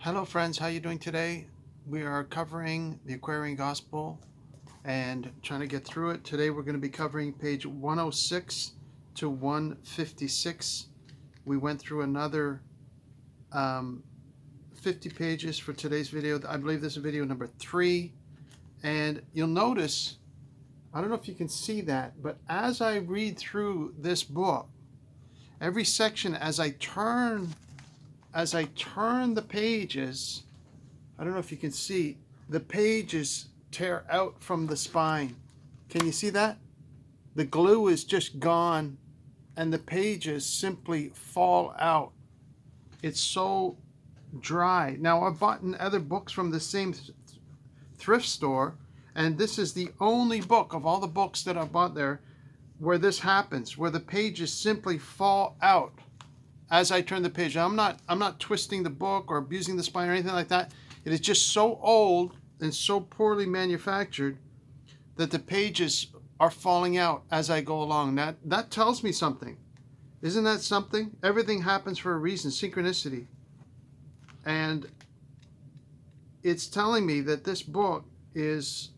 Hello friends, how you doing today? We are covering the Aquarian Gospel and trying to get through it. Today we're going to be covering page 106 to 156. We went through another 50 pages for today's video. I believe this is video number 3. And you'll notice, I don't know if you can see that, but as I read through this book, every section as I turn the pages, I don't know if you can see, the pages tear out from the spine. Can you see that? The glue is just gone and the pages simply fall out. It's so dry. Now, I've bought other books from the same thrift store, and this is the only book of all the books that I bought there where this happens, where the pages simply fall out as I turn the page. I'm not twisting the book or abusing the spine or anything like that. It is just so old and so poorly manufactured that the pages are falling out as I go along. That tells me something. Isn't that something? Everything happens for a reason, synchronicity. And it's telling me that this book is,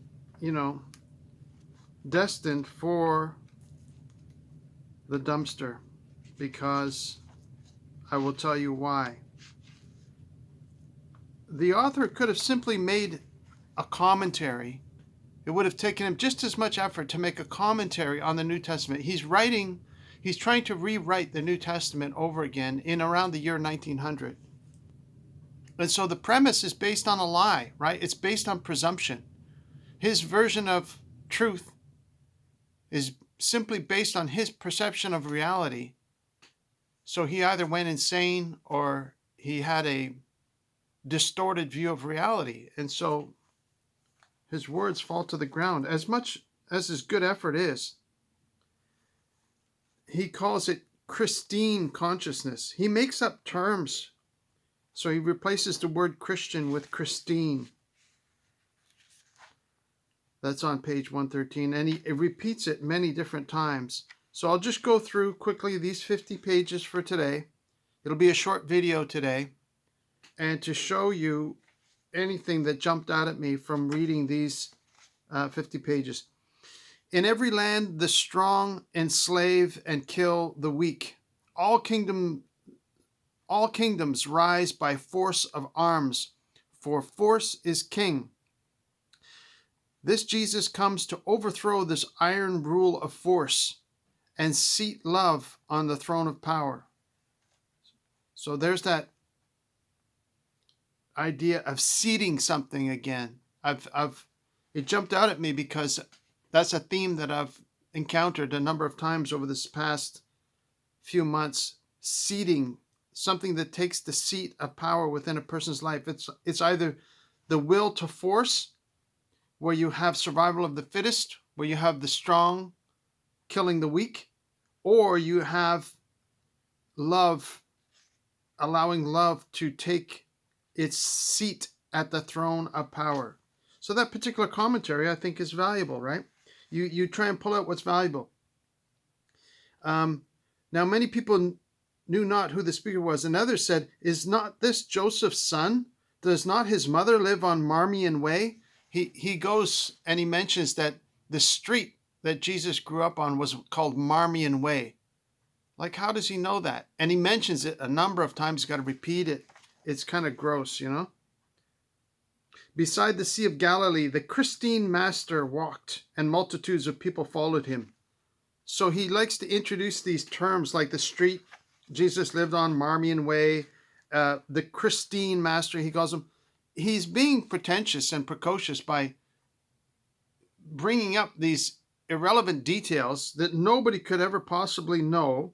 destined for the dumpster, because I will tell you why. The author could have simply made a commentary. It would have taken him just as much effort to make a commentary on the New Testament. He's trying to rewrite the New Testament over again in around the year 1900. And so the premise is based on a lie, right? It's based on presumption. His version of truth is simply based on his perception of reality. So he either went insane or he had a distorted view of reality. And so his words fall to the ground. As much as his good effort is, he calls it Christine consciousness. He makes up terms. So he replaces the word Christian with Christine. That's on page 113. And he repeats it many different times. So I'll just go through quickly these 50 pages for today. It'll be a short video today. And to show you anything that jumped out at me from reading these 50 pages. In every land, the strong enslave and kill the weak. All kingdoms rise by force of arms, for force is king. This Jesus comes to overthrow this iron rule of force and seat love on the throne of power. So there's that idea of seating something again. It jumped out at me because that's a theme that I've encountered a number of times over this past few months. Seating, something that takes the seat of power within a person's life. It's either the will to force, where you have survival of the fittest, where you have the strong killing the weak, or you have love, allowing love to take its seat at the throne of power. So that particular commentary, I think, is valuable, right? You try and pull out what's valuable. Now, many people knew not who the speaker was. Another said, "Is not this Joseph's son? Does not his mother live on Marmion Way?" He goes and he mentions that the street that Jesus grew up on was called Marmion Way. Like, how does he know that? And he mentions it a number of times. He's got to repeat it. It's kind of gross, Beside the Sea of Galilee, the Christine Master walked, and multitudes of people followed him. So he likes to introduce these terms like the street Jesus lived on, Marmion Way, the Christine Master, he calls him. He's being pretentious and precocious by bringing up these irrelevant details that nobody could ever possibly know,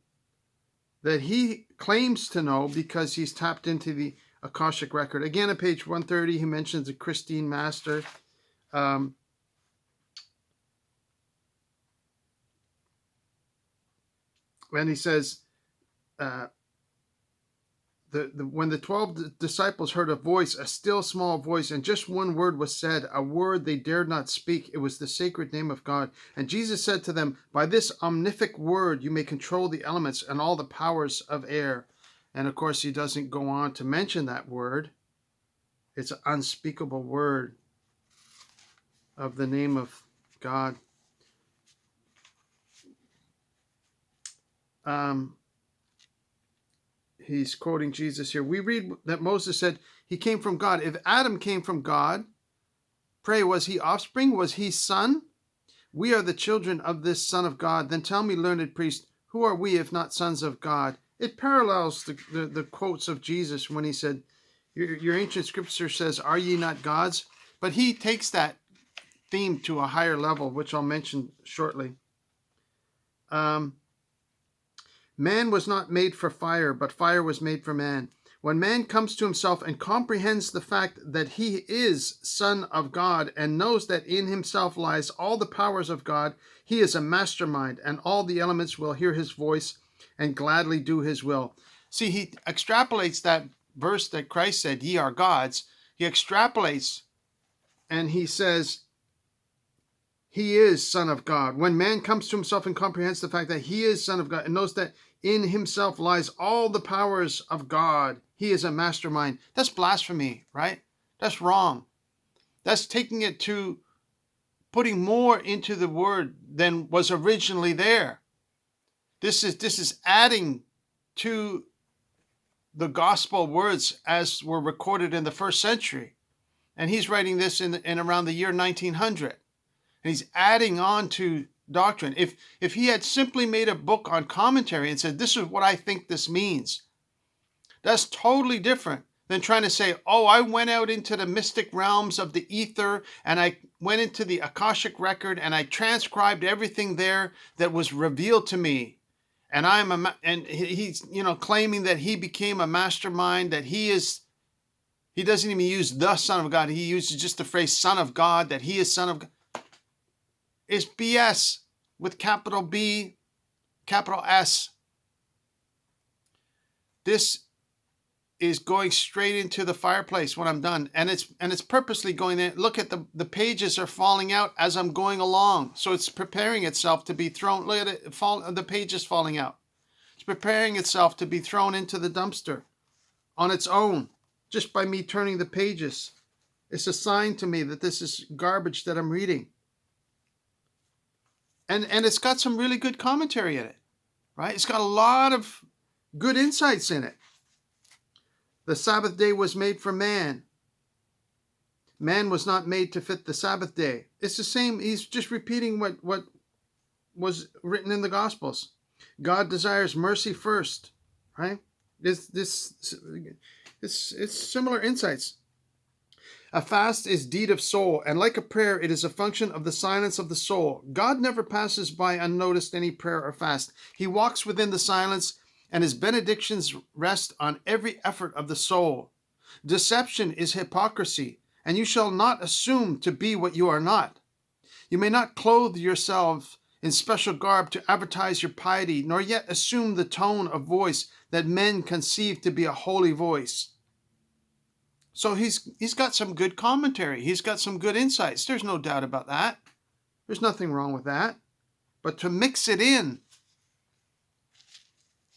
that he claims to know because he's tapped into the Akashic record. Again, at page 130, he mentions the Christine Master. And he says, when the 12 disciples heard a voice, a still small voice, and just one word was said, a word they dared not speak. It was the sacred name of God. And Jesus said to them, "By this omnific word you may control the elements and all the powers of air." And of course, he doesn't go on to mention that word. It's an unspeakable word of the name of God. He's quoting Jesus here. We read that Moses said he came from God. If Adam came from God, pray, was he offspring? Was he son? We are the children of this Son of God. Then tell me, learned priest, who are we if not sons of God? It parallels the quotes of Jesus when he said, your ancient scripture says, are ye not gods? But he takes that theme to a higher level, which I'll mention shortly. Man was not made for fire, but fire was made for man. When man comes to himself and comprehends the fact that he is Son of God and knows that in himself lies all the powers of God, he is a mastermind, and all the elements will hear his voice and gladly do his will. See, he extrapolates that verse that Christ said, ye are gods. He extrapolates and he says, he is Son of God. When man comes to himself and comprehends the fact that he is Son of God and knows that in himself lies all the powers of God, he is a mastermind. That's blasphemy, right? That's wrong. That's taking it to putting more into the word than was originally there. This is adding to the gospel words as were recorded in the first century. And he's writing this in around the year 1900. And he's adding on to doctrine. If he had simply made a book on commentary and said, this is what I think this means, that's totally different than trying to say, oh, I went out into the mystic realms of the ether and I went into the Akashic record and I transcribed everything there that was revealed to me. And he's, claiming that he became a mastermind, that he doesn't even use the Son of God. He uses just the phrase Son of God, that he is Son of God. It's BS with capital B, capital S. This is going straight into the fireplace when I'm done. And it's purposely going there. Look at the pages are falling out as I'm going along. So it's preparing itself to be thrown. Look at it, the pages falling out. It's preparing itself to be thrown into the dumpster on its own, just by me turning the pages. It's a sign to me that this is garbage that I'm reading. And it's got some really good commentary in it, right? It's got a lot of good insights in it. The Sabbath day was made for man. Man was not made to fit the Sabbath day. It's the same. He's just repeating what was written in the Gospels. God desires mercy first, right? It's similar insights. A fast is deed of soul, and like a prayer, it is a function of the silence of the soul. God never passes by unnoticed any prayer or fast. He walks within the silence, and his benedictions rest on every effort of the soul. Deception is hypocrisy, and you shall not assume to be what you are not. You may not clothe yourself in special garb to advertise your piety, nor yet assume the tone of voice that men conceive to be a holy voice. So he's got some good commentary. He's got some good insights. There's no doubt about that. There's nothing wrong with that. But to mix it in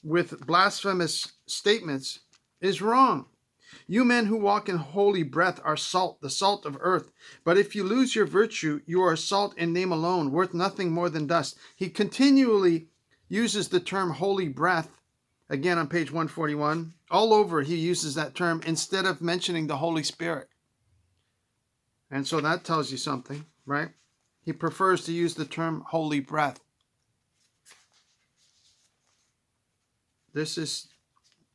with blasphemous statements is wrong. You men who walk in holy breath are salt, the salt of earth. But if you lose your virtue, you are salt in name alone, worth nothing more than dust. He continually uses the term holy breath. Again, on page 141, all over he uses that term instead of mentioning the Holy Spirit. And so that tells you something, right? He prefers to use the term holy breath. This is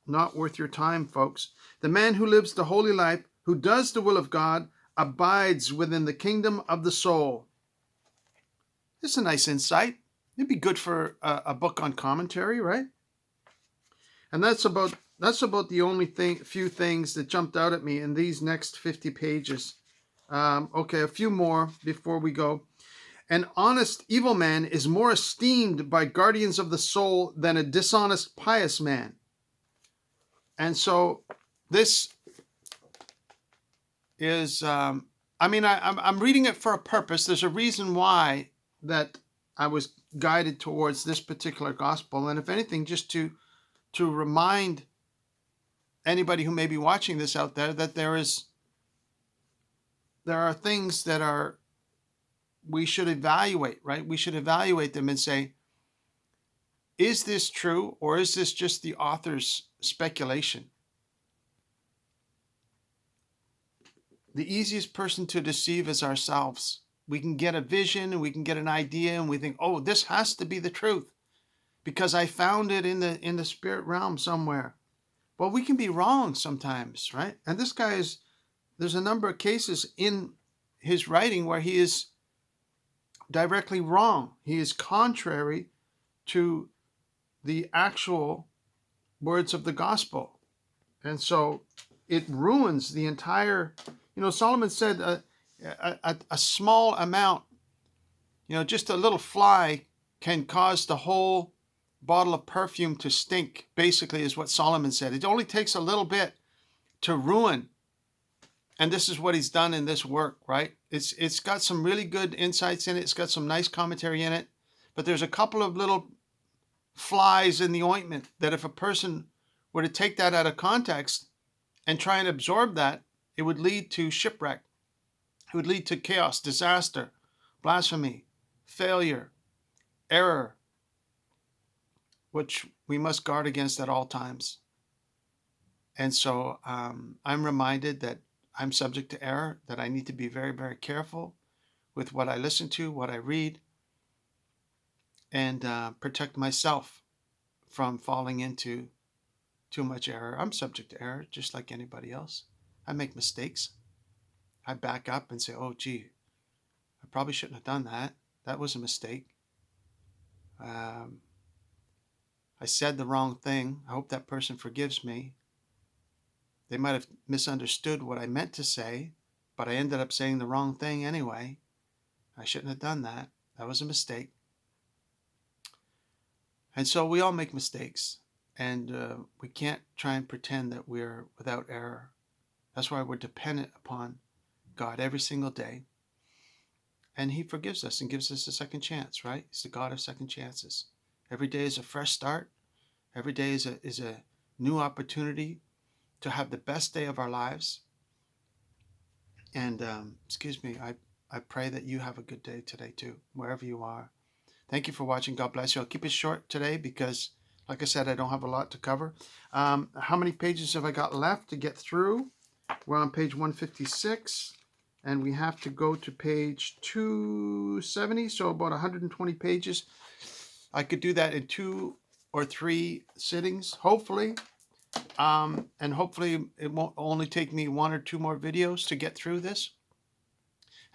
not worth your time, folks. The man who lives the holy life, who does the will of God, abides within the kingdom of the soul. This is a nice insight. It'd be good for a book on commentary, right? And that's about the only few things that jumped out at me in these next 50 pages. Okay, a few more before we go. An honest evil man is more esteemed by guardians of the soul than a dishonest pious man. And so this is, I'm reading it for a purpose. There's a reason why that I was guided towards this particular gospel. And if anything, just to remind anybody who may be watching this out there that there is there are things that we should evaluate, right? We should evaluate them and say, is this true, or is this just the author's speculation? The easiest person to deceive is ourselves. We can get a vision and we can get an idea and we think, oh, this has to be the truth because I found it in the spirit realm somewhere. Well, we can be wrong sometimes, right? And this guy there's a number of cases in his writing where he is directly wrong. He is contrary to the actual words of the gospel. And so it ruins the entire, Solomon said a small amount, just a little fly can cause the whole bottle of perfume to stink, basically, is what Solomon said. It only takes a little bit to ruin. And this is what he's done in this work, right? It's got some really good insights in it. It's got some nice commentary in it. But there's a couple of little flies in the ointment that if a person were to take that out of context and try and absorb that, it would lead to shipwreck. It would lead to chaos, disaster, blasphemy, failure, error, which we must guard against at all times. And so I'm reminded that I'm subject to error, that I need to be very, very careful with what I listen to, what I read, and protect myself from falling into too much error. I'm subject to error just like anybody else. I make mistakes. I back up and say, oh, gee, I probably shouldn't have done that. That was a mistake. I said the wrong thing. I hope that person forgives me. They might have misunderstood what I meant to say, but I ended up saying the wrong thing anyway. I shouldn't have done that. That was a mistake. And so we all make mistakes, and we can't try and pretend that we're without error. That's why we're dependent upon God every single day. And he forgives us and gives us a second chance, right? He's the God of second chances. Every day is a fresh start. Every day is a new opportunity to have the best day of our lives. And I pray that you have a good day today too, wherever you are. Thank you for watching. God bless you. I'll keep it short today because, like I said, I don't have a lot to cover. How many pages have I got left to get through? We're on page 156, and we have to go to page 270, so about 120 pages. I could do that in 2 or 3 sittings, hopefully. And hopefully it won't only take me 1 or 2 more videos to get through this.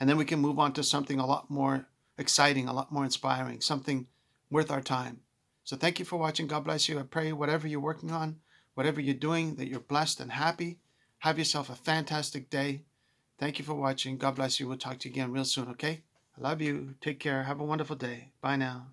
And then we can move on to something a lot more exciting, a lot more inspiring, something worth our time. So thank you for watching. God bless you. I pray whatever you're working on, whatever you're doing, that you're blessed and happy. Have yourself a fantastic day. Thank you for watching. God bless you. We'll talk to you again real soon, okay? I love you. Take care. Have a wonderful day. Bye now.